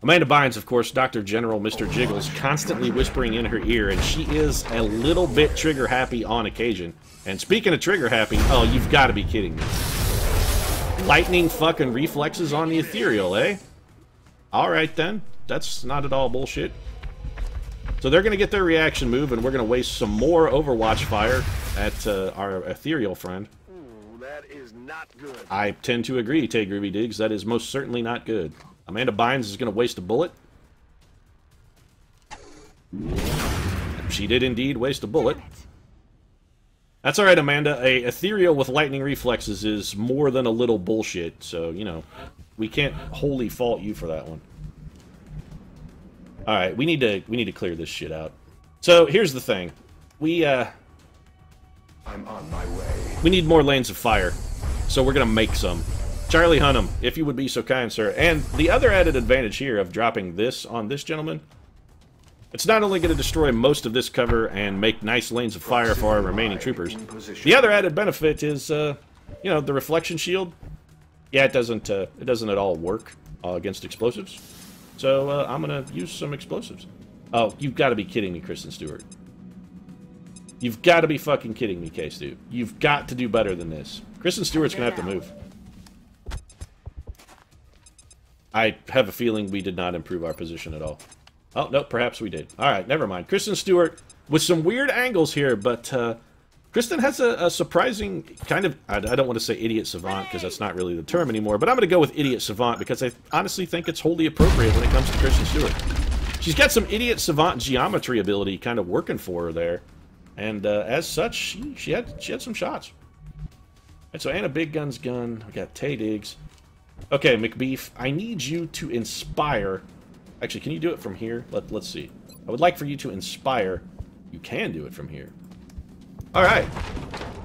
Amanda Bynes, of course, Dr. General Mr. Jiggles, constantly whispering in her ear, and she is a little bit trigger-happy on occasion. And speaking of trigger-happy, oh, you've got to be kidding me. Lightning fucking reflexes on the ethereal, eh? Alright then. That's not at all bullshit. So they're going to get their reaction move, and we're going to waste some more Overwatch fire at our ethereal friend.
Ooh, that is not good.
I tend to agree, Tay Groovy Diggs. That is most certainly not good. Amanda Bynes is going to waste a bullet. She did indeed waste a bullet. That's alright, Amanda. A ethereal with lightning reflexes is more than a little bullshit, so, you know, we can't wholly fault you for that one. Alright, we need to clear this shit out. So, here's the thing. I'm
on my way.
We need more lanes of fire, so we're gonna make some. Charlie Hunnam, if you would be so kind, sir. And the other added advantage here of dropping this on this gentleman, it's not only going to destroy most of this cover and make nice lanes of fire for our remaining troopers. The other added benefit is, you know, the reflection shield. Yeah, it doesn't at all work against explosives. So I'm going to use some explosives. Oh, you've got to be kidding me, Kristen Stewart. You've got to be fucking kidding me, K-Stu. You've got to do better than this. Kristen Stewart's going to have to move. I have a feeling we did not improve our position at all. Oh, no, perhaps we did. Alright, never mind. Kristen Stewart, with some weird angles here, but Kristen has a surprising kind of... I don't want to say idiot savant, because that's not really the term anymore, but I'm going to go with idiot savant, because I honestly think it's wholly appropriate when it comes to Kristen Stewart. She's got some idiot savant geometry ability kind of working for her there, and as such, she had some shots. And so Anna Big Gun's gun, we got Tay Diggs. Okay, McBeef, I need you to inspire... Actually, can you do it from here? Let's see. I would like for you to inspire. You can do it from here. Alright.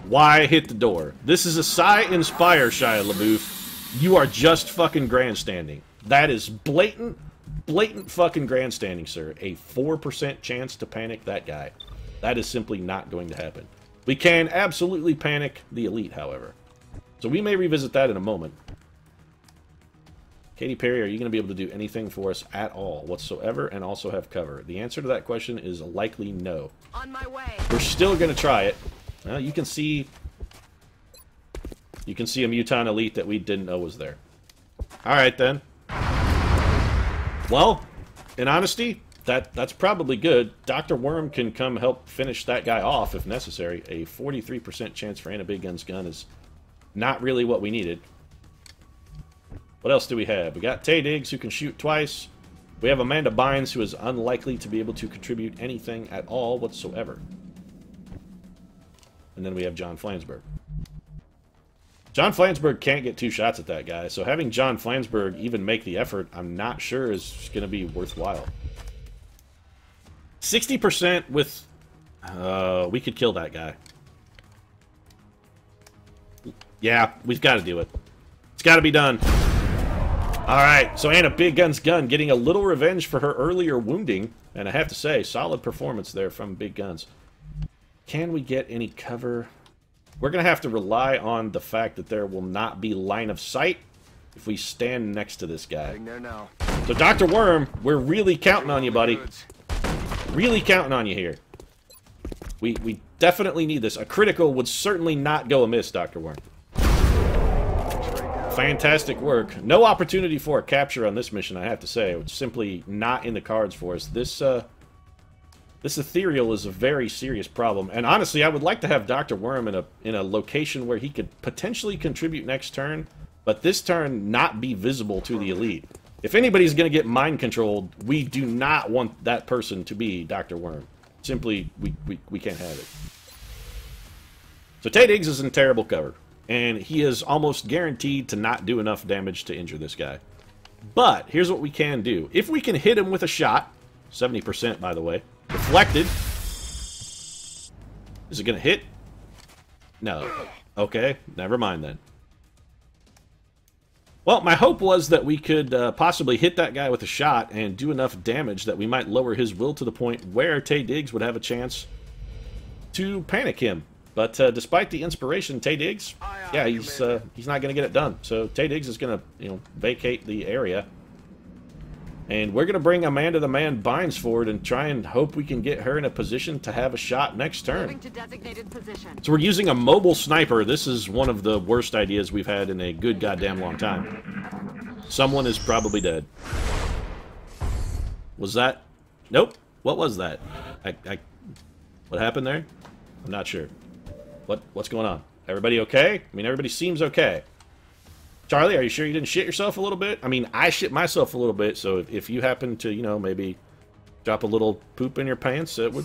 Why hit the door? This is a Psy-Inspire, Shia LaBeouf. You are just fucking grandstanding. That is blatant fucking grandstanding, sir. A 4% chance to panic that guy. That is simply not going to happen. We can absolutely panic the elite, however. So we may revisit that in a moment. Katy Perry, are you going to be able to do anything for us at all whatsoever and also have cover? The answer to that question is a likely no.
On my way.
We're still going to try it. Well, you can see a Muton Elite that we didn't know was there. Alright then. Well, in honesty, that's probably good. Dr. Worm can come help finish that guy off if necessary. A 43% chance for Anna Big Gun's gun is not really what we needed. What else do we have? We got Tay Diggs, who can shoot twice. We have Amanda Bynes, who is unlikely to be able to contribute anything at all whatsoever. And then we have John Flansburgh. John Flansburgh can't get 2 shots at that guy, so having John Flansburgh even make the effort, I'm not sure is going to be worthwhile. 60% with... we could kill that guy. Yeah, we've got to do it. It's got to be done. Alright, so Anna Big Gun's gun getting a little revenge for her earlier wounding. And I have to say, solid performance there from Big Guns. Can we get any cover? We're going to have to rely on the fact that there will not be line of sight if we stand next to this guy. So Dr. Worm, we're really counting on you, buddy. Really counting on you here. We definitely need this. A critical would certainly not go amiss, Dr. Worm. Fantastic work. No opportunity for a capture on this mission, I have to say. It's simply not in the cards for us. This ethereal is a very serious problem. And honestly, I would like to have Dr. Worm in a location where he could potentially contribute next turn, but this turn not be visible to the elite. If anybody's going to get mind controlled, we do not want that person to be Dr. Worm. Simply, we can't have it. So Tay Diggs is in terrible cover. And he is almost guaranteed to not do enough damage to injure this guy. But, here's what we can do. If we can hit him with a shot, 70% by the way, deflected. Is it going to hit? No. Okay, never mind then. Well, my hope was that we could possibly hit that guy with a shot and do enough damage that we might lower his will to the point where Tay Diggs would have a chance to panic him. But despite the inspiration, Tay Diggs, yeah, he's not going to get it done. So Tay Diggs is going to, vacate the area. And we're going to bring Amanda the Man Binds forward and try and hope we can get her in a position to have a shot next turn.
Moving to designated position.
So we're using a mobile sniper. This is one of the worst ideas we've had in a good goddamn long time. Someone is probably dead. Was that? Nope. What was that? What happened there? I'm not sure. What's going on? Everybody okay? I mean, everybody seems okay. Charlie, are you sure you didn't shit yourself a little bit? I mean, I shit myself a little bit, so if you happen to, maybe drop a little poop in your pants, it would...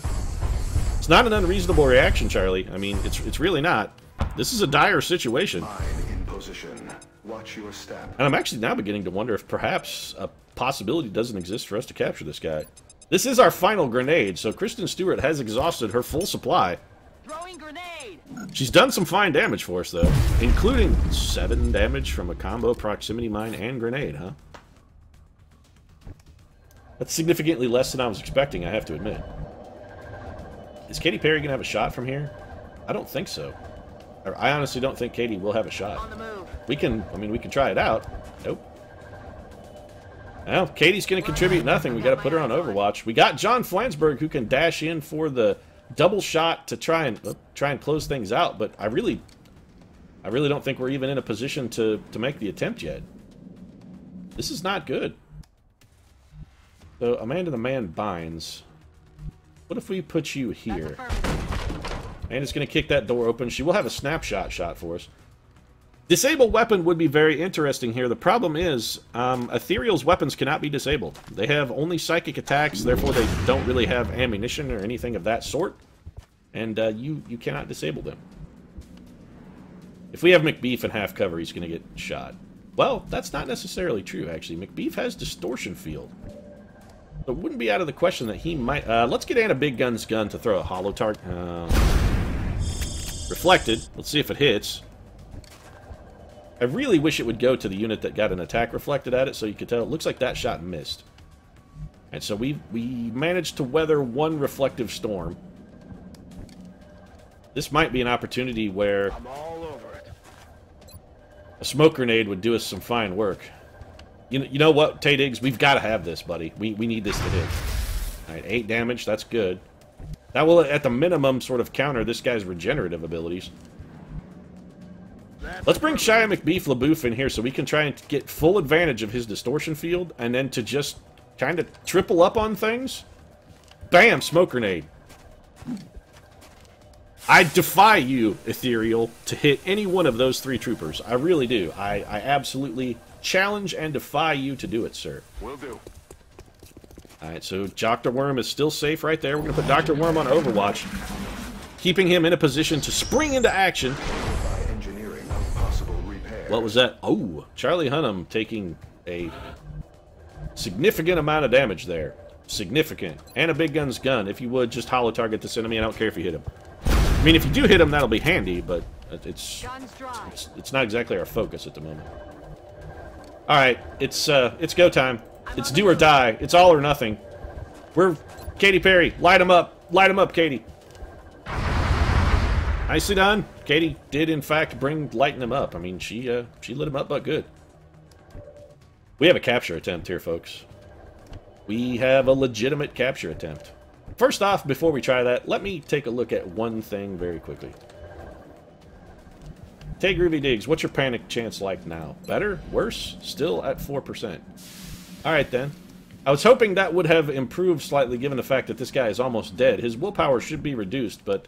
It's not an unreasonable reaction, Charlie. I mean, it's really not. This is a dire situation.
In position. Watch your step.
And I'm actually now beginning to wonder if perhaps a possibility doesn't exist for us to capture this guy. This is our final grenade, so Kristen Stewart has exhausted her full supply.
Throwing grenade.
She's done some fine damage for us, though, including 7 damage from a combo proximity mine and grenade, huh? That's significantly less than I was expecting, I have to admit. Is Katy Perry going to have a shot from here? I don't think so. I honestly don't think Katy will have a shot.
On the move.
We can try it out. Nope. Well, Katie's going to contribute nothing. We got to put her on Overwatch. We got John Flansburgh who can dash in for the double shot to try and close things out, but I really don't think we're even in a position to make the attempt yet. This is not good. So Amanda the Man Binds. What if we put you here? Amanda's going to kick that door open. She will have a snapshot shot for us. Disabled weapon would be very interesting here. The problem is, Ethereal's weapons cannot be disabled. They have only psychic attacks, therefore they don't really have ammunition or anything of that sort. And you cannot disable them. If we have McBeef in half cover, he's going to get shot. Well, that's not necessarily true, actually. McBeef has distortion field. So it wouldn't be out of the question that he might... let's get Anna Big Gun's gun to throw a hollow target. Reflected. Let's see if it hits. I really wish it would go to the unit that got an attack reflected at it, so you could tell. It looks like that shot missed. And so we managed to weather one reflective storm. This might be an opportunity where
I'm all over it.
a smoke grenade would do us some fine work. You know what, Tay Diggs? We've got to have this, buddy. We need this to hit. Alright, 8 damage. That's good. That will, at the minimum, sort of counter this guy's regenerative abilities. Let's bring Shia McBeef LaBouffe in here so we can try and get full advantage of his distortion field, and then to just kind of triple up on things. Bam! Smoke grenade. I defy you, Ethereal, to hit any one of those 3 troopers. I really do. I absolutely challenge and defy you to do it, sir.
Will do.
Alright, so Dr. Worm is still safe right there. We're going to put Dr. Worm on Overwatch, keeping him in a position to spring into action. What was that? Oh, Charlie Hunnam taking a significant amount of damage there. Significant. And a Big Gun's gun. If you would, just hollow target this enemy. I don't care if you hit him. I mean, if you do hit him, that'll be handy, but it's not exactly our focus at the moment. Alright, it's go time. It's do or die. It's all or nothing. We're... Katy Perry, light him up. Light him up, Katy. Nicely done. Katy did, in fact, lighten him up. I mean, she lit him up, but good. We have a capture attempt here, folks. We have a legitimate capture attempt. First off, before we try that, let me take a look at one thing very quickly. Tay Groovy Diggs, what's your panic chance like now? Better? Worse? Still at 4%. Alright then. I was hoping that would have improved slightly given the fact that this guy is almost dead. His willpower should be reduced, but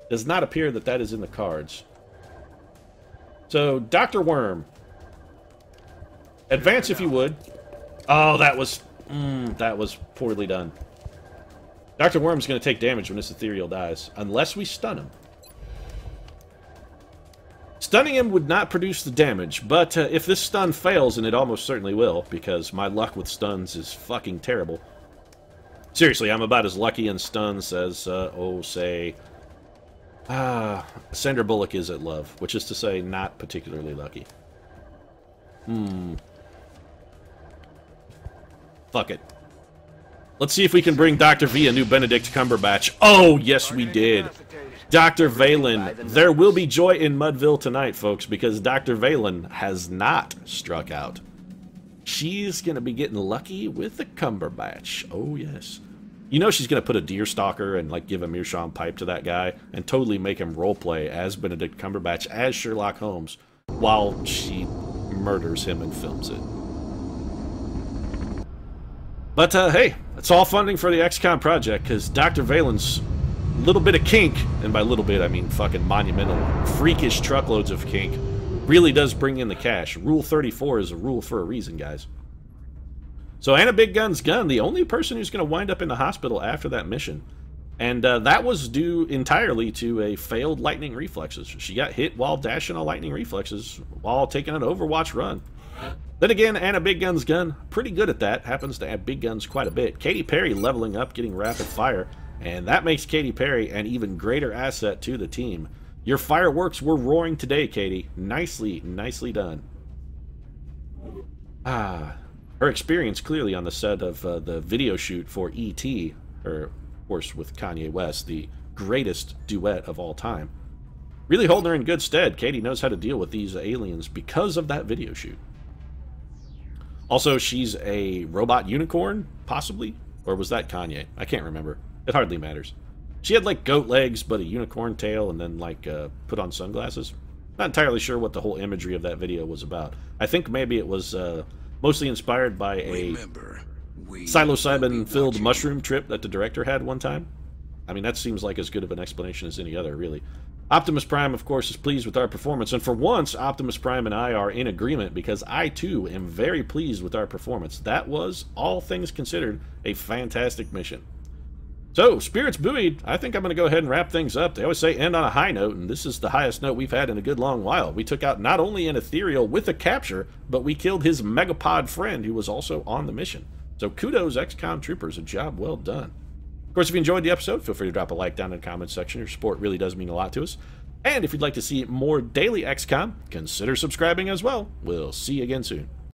does not appear that that is in the cards. So, Dr. Worm. Advance if you would. Oh, that was poorly done. Dr. Worm's going to take damage when this Ethereal dies, unless we stun him. Stunning him would not produce the damage, but if this stun fails, and it almost certainly will, because my luck with stuns is fucking terrible. Seriously, I'm about as lucky in stuns as, say... Sandra Bullock is at love, which is to say, not particularly lucky. Fuck it. Let's see if we can bring Dr. V a new Benedict Cumberbatch. Oh, yes we did. Dr. Valen. There will be joy in Mudville tonight, folks, because Dr. Valen has not struck out. She's going to be getting lucky with the Cumberbatch. Oh, yes. You know she's going to put a Deerstalker and, like, give a Meerschaum pipe to that guy and totally make him roleplay as Benedict Cumberbatch, as Sherlock Holmes, while she murders him and films it. But, hey, it's all funding for the XCOM project, because Dr. Valen's little bit of kink, and by little bit I mean fucking monumental, freakish truckloads of kink, really does bring in the cash. Rule 34 is a rule for a reason, guys. So Anna Big Gun's gun, the only person who's going to wind up in the hospital after that mission. And that was due entirely to a failed lightning reflexes. She got hit while dashing on lightning reflexes while taking an Overwatch run. Then again, Anna Big Gun's gun, pretty good at that. Happens to have big guns quite a bit. Katy Perry leveling up, getting rapid fire. And that makes Katy Perry an even greater asset to the team. Your fireworks were roaring today, Katy. Nicely, nicely done. Her experience clearly on the set of the video shoot for E.T., or of course with Kanye West, the greatest duet of all time. Really holding her in good stead. Katy knows how to deal with these aliens because of that video shoot. Also, she's a robot unicorn, possibly? Or was that Kanye? I can't remember. It hardly matters. She had, like, goat legs, but a unicorn tail, and then, like, put on sunglasses. Not entirely sure what the whole imagery of that video was about. I think maybe it was mostly inspired by a psilocybin-filled mushroom trip that the director had one time. I mean, that seems like as good of an explanation as any other, really. Optimus Prime, of course, is pleased with our performance, and for once, Optimus Prime and I are in agreement, because I, too, am very pleased with our performance. That was, all things considered, a fantastic mission. So, spirits buoyed, I think I'm going to go ahead and wrap things up. They always say end on a high note, and this is the highest note we've had in a good long while. We took out not only an ethereal with a capture, but we killed his megapod friend who was also on the mission. So kudos, XCOM troopers, a job well done. Of course, if you enjoyed the episode, feel free to drop a like down in the comments section. Your support really does mean a lot to us. And if you'd like to see more daily XCOM, consider subscribing as well. We'll see you again soon.